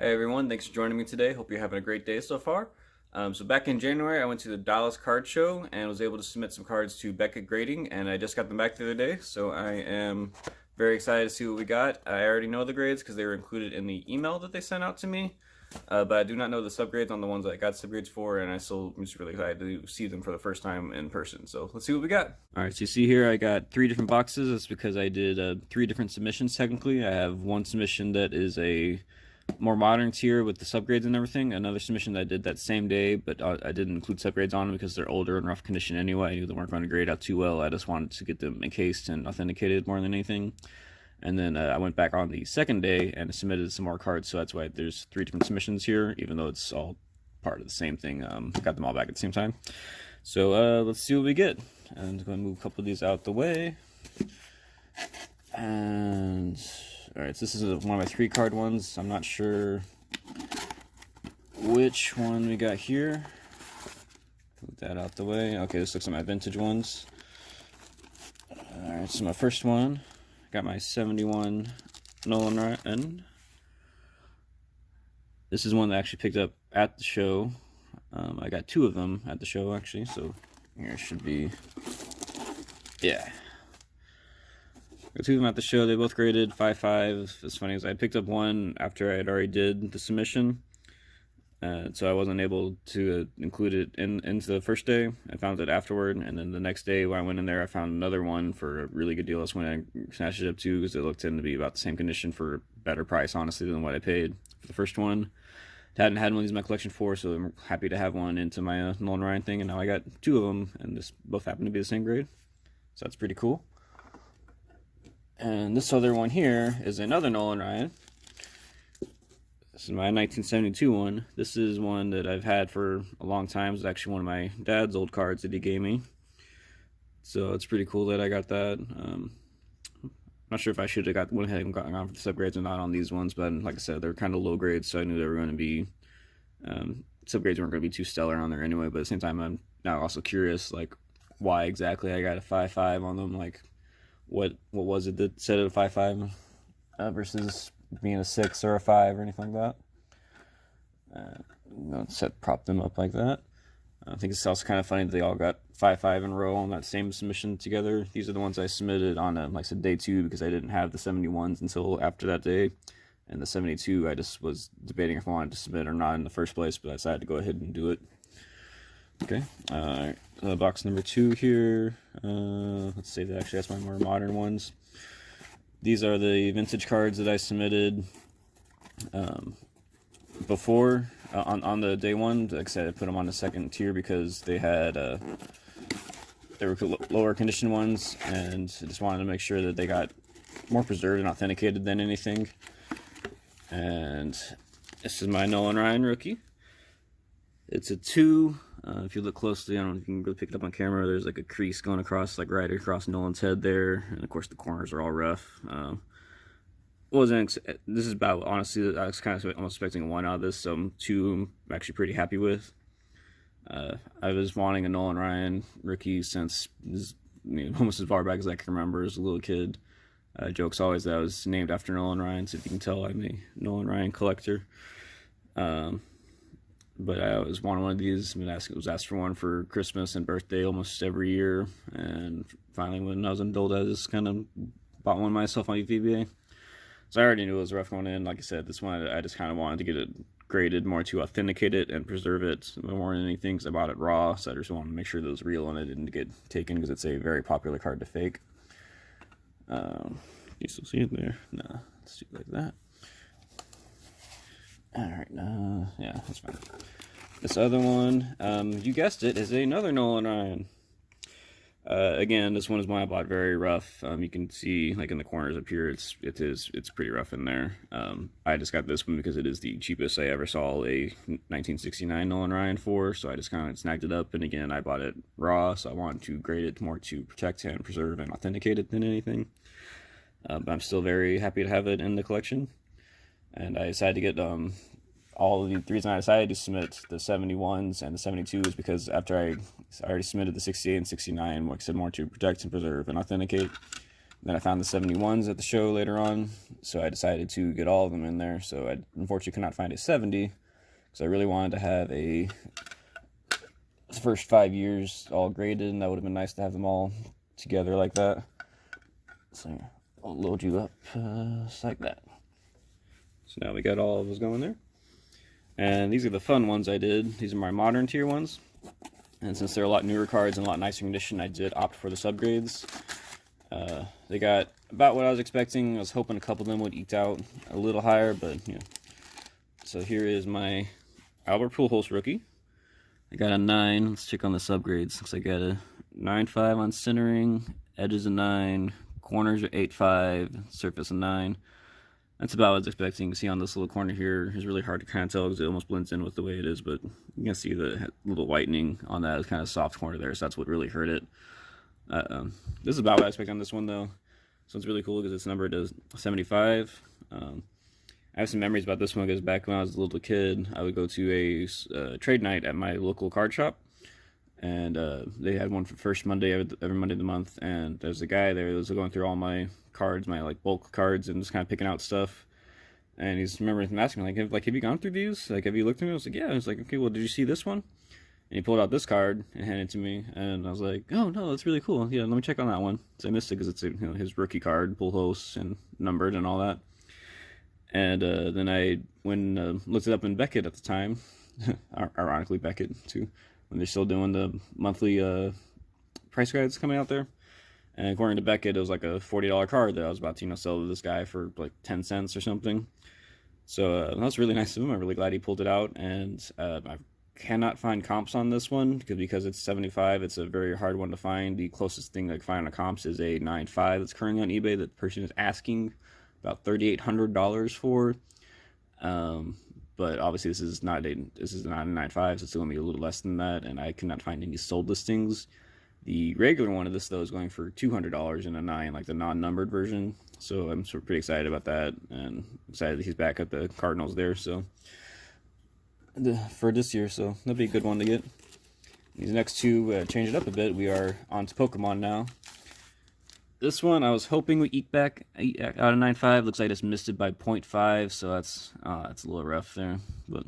Hey everyone, thanks for joining me today. Hope you're having a great day so far. So back in January, I went to the Dallas Card Show and was able to submit some cards to Beckett Grading, and I just got them back the other day. So I am very excited to see what we got. I already know the grades because they were included in the email that they sent out to me, but I do not know the subgrades on the ones that I got subgrades for, and I still am just really excited to see them for the first time in person. So let's see what we got. All right, so you see here I got 3 different boxes. That's because I did 3 different submissions technically. I have one submission that is a more modern tier with the subgrades and everything. Another submission that I did that same day, but I didn't include subgrades on them because they're older and rough condition anyway. I knew they weren't going to grade out too well. I just wanted to get them encased and authenticated more than anything. And then I went back on the second day and submitted some more cards, so that's why there's 3 different submissions here, even though it's all part of the same thing. Got them all back at the same time. So let's see what we get. And I'm going to move a couple of these out the way. And alright, so this is one of my 3-card ones. I'm not sure which one we got here. Move that out the way. Okay, this looks like my vintage ones. Alright, so my first one, got my 71 Nolan Ryan. This is one that I actually picked up at the show. I got 2 of them at the show actually, so here should be, yeah. Got 2 of them at the show. They both graded 5.5. It's funny, as I picked up one after I had already did the submission, so I wasn't able to include it into the first day. I found it afterward, and then the next day when I went in there, I found another one for a really good deal. That's when I snatched it up too, because it looked to be about the same condition for a better price, honestly, than what I paid for the first one. I hadn't had one of these in my collection before, so I'm happy to have one into my Nolan Ryan thing, and now I got 2 of them, and this both happen to be the same grade, so that's pretty cool. And this other one here is another Nolan Ryan. This is my 1972 one. This is one that I've had for a long time. It's actually one of my dad's old cards that he gave me. So it's pretty cool that I got that. Not sure if I should have went ahead and gotten on for the subgrades or not on these ones, but like I said, they're kind of low grades, so I knew they were going to be, subgrades weren't going to be too stellar on there anyway, but at the same time, I'm now also curious, like, why exactly I got a 5.5 on them, like, what was it that set it a 5.5 versus being a 6 or a 5 or anything like that. Prop them up like that. I think it's also kind of funny that they all got 5.5 in a row on that same submission together. These are the ones I submitted on, like I said, day 2, because I didn't have the 71s until after that day. And the 72, I just was debating if I wanted to submit or not in the first place, but I decided to go ahead and do it. Okay, box number 2 here. Let's see, actually that's my more modern ones. These are the vintage cards that I submitted before on the day 1. Like I said, I put them on the second tier because they had they were lower condition ones, and I just wanted to make sure that they got more preserved and authenticated than anything. And this is my Nolan Ryan rookie. It's a 2. If you look closely, I don't know if you can really pick it up on camera, there's like a crease going across, like right across Nolan's head there, and of course the corners are all rough. This is about, honestly, I was kind of almost expecting a 1 out of this, so 2 I'm actually pretty happy with. I was wanting a Nolan Ryan rookie since, almost as far back as I can remember as a little kid. Joke's always that I was named after Nolan Ryan, so if you can tell, I'm a Nolan Ryan collector. But I always wanted one of these. I was asked for one for Christmas and birthday almost every year, and finally when I was an adult, I just kind of bought one myself on VBA. So I already knew it was a rough going in. Like I said, this one I just kind of wanted to get it graded more to authenticate it and preserve it more than anything, because I bought it raw, so I just wanted to make sure that it was real and it didn't get taken, because it's a very popular card to fake. You still see it there? Nah, let's do it like that. Alright, yeah, that's fine. This other one, you guessed it, is another Nolan Ryan. Again, this one is one I bought very rough. You can see, like in the corners up here, it's pretty rough in there. I just got this one because it is the cheapest I ever saw a 1969 Nolan Ryan for, so I just kind of snagged it up. And again, I bought it raw, so I wanted to grade it more to protect and preserve and authenticate it than anything. But I'm still very happy to have it in the collection. And I decided to get the reason I decided to submit the 71s and the 72s because after I already submitted the 68 and 69, like I said, more to protect and preserve and authenticate. Then I found the 71s at the show later on, so I decided to get all of them in there. So I unfortunately could not find a 70, because I really wanted to have the first 5 years all graded, and that would have been nice to have them all together like that. So I'll load you up just like that. So now we got all of those going there. And these are the fun ones I did. These are my modern tier ones. And since they're a lot newer cards and a lot nicer condition, I did opt for the subgrades. They got about what I was expecting. I was hoping a couple of them would eke out a little higher, but you know. So here is my Albert Pujols rookie. I got a 9. Let's check on the subgrades. Looks like I got a 9.5 on centering, edges a 9, corners are 8.5, surface a 9. That's about what I was expecting. You can see on this little corner here, it's really hard to kind of tell because it almost blends in with the way it is, but you can see the little whitening on that kind of soft corner there, so that's what really hurt it. This is about what I expect on this one, though. So it's really cool because it's numbered as 75. I have some memories about this one because back when I was a little kid, I would go to a trade night at my local card shop, and they had one for first Monday every Monday of the month, and there's a guy there that was going through all my cards, my like bulk cards, and just kind of picking out stuff. And he's remembering asking me have you gone through these? Like, have you looked through them? I was like, yeah. I was like, okay, well, did you see this one? And he pulled out this card and handed it to me, and I was like, oh no, that's really cool. Yeah, let me check on that one. So I missed it because it's his rookie card, Pujols, and numbered and all that. And then I looked it up in Beckett at the time, ironically Beckett too, when they're still doing the monthly price guides coming out there. And according to Beckett, it was like a $40 card that I was about to sell to this guy for like 10 cents or something. So that was really nice of him. I'm really glad he pulled it out. And I cannot find comps on this one because it's 75. It's a very hard one to find. The closest thing I can find on comps is a 9.5 that's currently on eBay that the person is asking about $3,800 for. But obviously this is not a 9.5, so it's still gonna be a little less than that. And I cannot find any sold listings. The regular one of this, though, is going for $200 in a 9, like the non-numbered version. So I'm sort of pretty excited about that, and excited that he's back at the Cardinals there. So for this year, so that'll be a good one to get. These next two change it up a bit. We are on to Pokemon now. This one I was hoping we eke back out of 9.5. Looks like I just missed it by 0.5, so that's a little rough there, but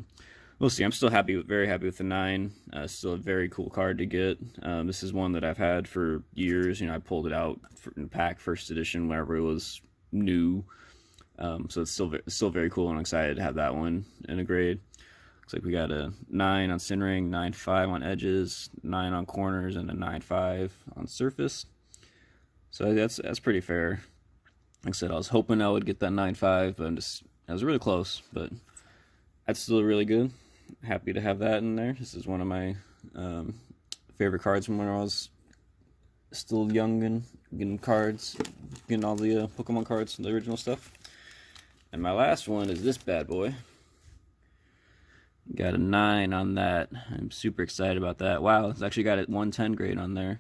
we'll see. I'm still very happy with the 9. Still a very cool card to get. This is one that I've had for years. I pulled it out in pack first edition whenever it was new. So it's still very cool, and I'm excited to have that one in a grade. Looks like we got a 9 on centering, 9.5 on edges, 9 on corners, and a 9.5 on surface. So that's pretty fair. Like I said, I was hoping I would get that 9.5, but I was really close. But that's still really good. Happy to have that in there. This is one of my favorite cards from when I was still young and getting cards, getting all the Pokemon cards, the original stuff. And my last one is this bad boy. Got a 9 on that. I'm super excited about that. Wow, it's actually got a 110 grade on there.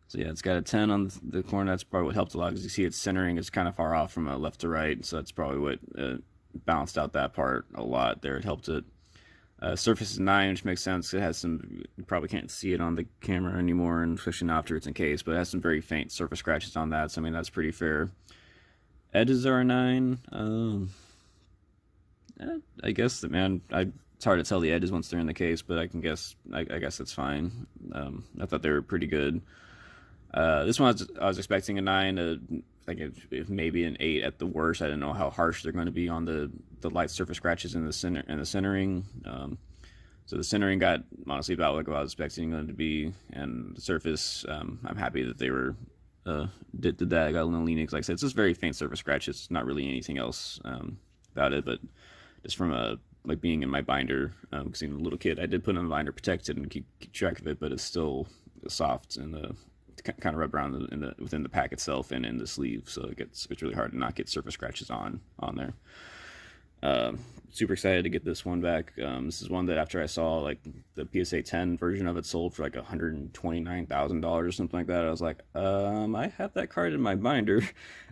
So yeah, it's got a 10 on the corner. That's probably what helped a lot, because you see its centering is kind of far off from left to right. So that's probably what balanced out that part a lot there. It helped it. Surface is 9, which makes sense. It has some, you probably can't see it on the camera anymore, and especially not after it's encased, but it has some very faint surface scratches on that, so I mean, that's pretty fair. Edges are a 9. I guess that, man, it's hard to tell the edges once they're in the case, but I guess that's fine. I thought they were pretty good. This one I was expecting a 9, like if maybe an 8 at the worst. I didn't know how harsh they're going to be on the light surface scratches in the centering. So the centering got honestly about like what I was expecting them to be, and the surface, I'm happy that they were did that. I got a little leaning, like I said, it's just very faint surface scratches. It's not really anything else about it, but just from like being in my binder, because being a little kid, I did put it in the binder protected and keep track of it, but it's still soft and kind of rub around within the pack itself and in the sleeve, so it's really hard to not get surface scratches on there. Super excited to get this one back. This is one that after I saw like the PSA 10 version of it sold for like $129,000 or something like that, I was like, I have that card in my binder.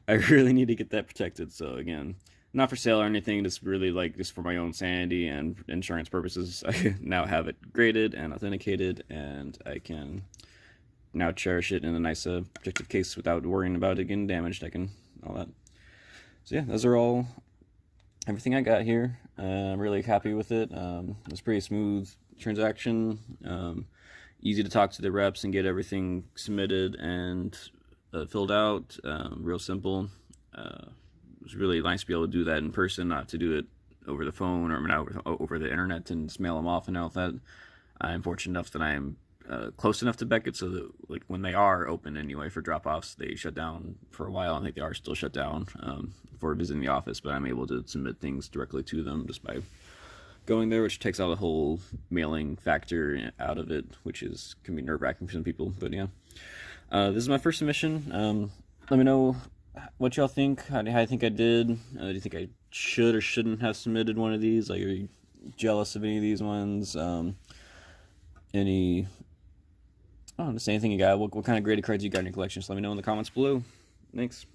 I really need to get that protected. So again, not for sale or anything, just really like just for my own sanity and insurance purposes. I now have it graded and authenticated, and I can now cherish it in a nice protective case without worrying about it getting damaged. I can all that. So yeah, those are all everything I got here. I'm really happy with it. It was a pretty smooth transaction. Easy to talk to the reps and get everything submitted and filled out. Real simple. It was really nice to be able to do that in person, not to do it over the phone or not over the internet and just mail them off and all that. I'm fortunate enough that I am close enough to Beckett so that, like, when they are open anyway for drop-offs, they shut down for a while. I think they are still shut down for visiting the office, but I'm able to submit things directly to them just by going there, which takes out the whole mailing factor out of it, which can be nerve-wracking for some people. But yeah, this is my first submission. Let me know what y'all think. How do you think I did? Do you think I should or shouldn't have submitted one of these? Like, are you jealous of any of these ones? Just anything you got. What kind of graded cards you got in your collection? Just let me know in the comments below. Thanks.